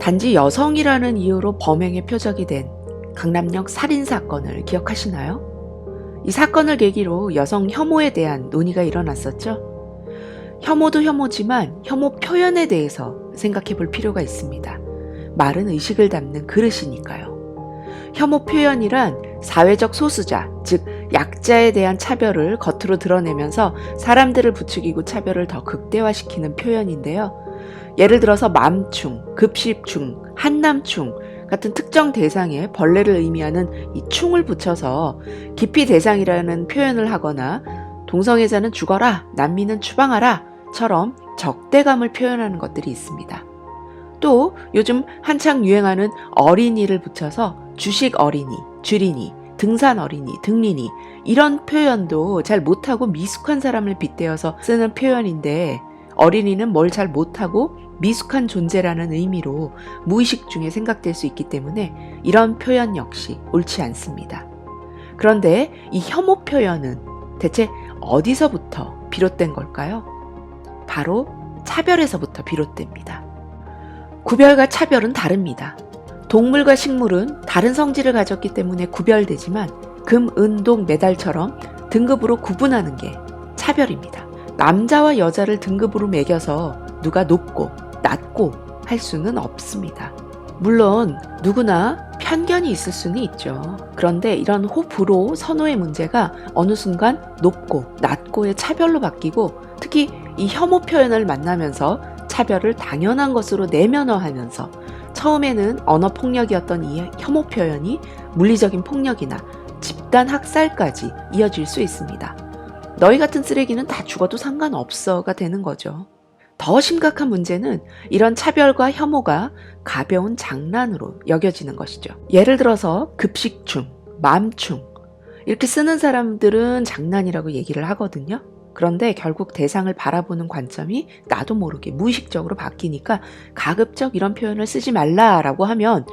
단지 여성이라는 이유로 범행의 표적이 된 강남역 살인사건을 기억하시나요? 이 사건을 계기로 여성 혐오에 대한 논의가 일어났었죠. 혐오도 혐오지만 혐오 표현에 대해서 생각해 볼 필요가 있습니다. 말은 의식을 담는 그릇이니까요. 혐오 표현이란 사회적 소수자, 즉 약자에 대한 차별을 겉으로 드러내면서 사람들을 부추기고 차별을 더 극대화시키는 표현인데요. 예를 들어서 맘충, 급식충, 한남충 같은 특정 대상에 벌레를 의미하는 이 충을 붙여서 기피 대상이라는 표현을 하거나 동성애자는 죽어라, 난민은 추방하라 처럼 적대감을 표현하는 것들이 있습니다. 또 요즘 한창 유행하는 어린이를 붙여서 주식 어린이, 쥐린이, 등산 어린이, 등린이 이런 표현도 잘 못하고 미숙한 사람을 빗대어서 쓰는 표현인데 어린이는 뭘 잘 못하고 미숙한 존재라는 의미로 무의식 중에 생각될 수 있기 때문에 이런 표현 역시 옳지 않습니다. 그런데 이 혐오 표현은 대체 어디서부터 비롯된 걸까요? 바로 차별에서부터 비롯됩니다. 구별과 차별은 다릅니다. 동물과 식물은 다른 성질을 가졌기 때문에 구별되지만 금, 은, 동, 메달처럼 등급으로 구분하는 게 차별입니다. 남자와 여자를 등급으로 매겨서 누가 높고 낮고 할 수는 없습니다. 물론 누구나 편견이 있을 수는 있죠. 그런데 이런 호불호, 선호의 문제가 어느 순간 높고 낮고의 차별로 바뀌고 특히 이 혐오 표현을 만나면서 차별을 당연한 것으로 내면화하면서 처음에는 언어 폭력이었던 이 혐오 표현이 물리적인 폭력이나 집단 학살까지 이어질 수 있습니다. 너희 같은 쓰레기는 다 죽어도 상관없어가 되는 거죠. 더 심각한 문제는 이런 차별과 혐오가 가벼운 장난으로 여겨지는 것이죠. 예를 들어서 급식충, 맘충 이렇게 쓰는 사람들은 장난이라고 얘기를 하거든요. 그런데 결국 대상을 바라보는 관점이 나도 모르게 무의식적으로 바뀌니까 가급적 이런 표현을 쓰지 말라라고 하면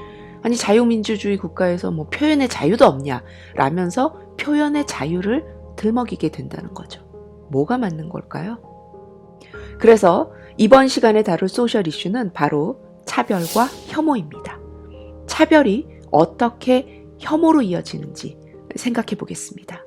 아니 자유민주주의 국가에서 뭐 표현의 자유도 없냐 라면서 표현의 자유를 들먹이게 된다는 거죠. 뭐가 맞는 걸까요? 그래서 이번 시간에 다룰 소셜 이슈는 바로 차별과 혐오입니다. 차별이 어떻게 혐오로 이어지는지 생각해 보겠습니다.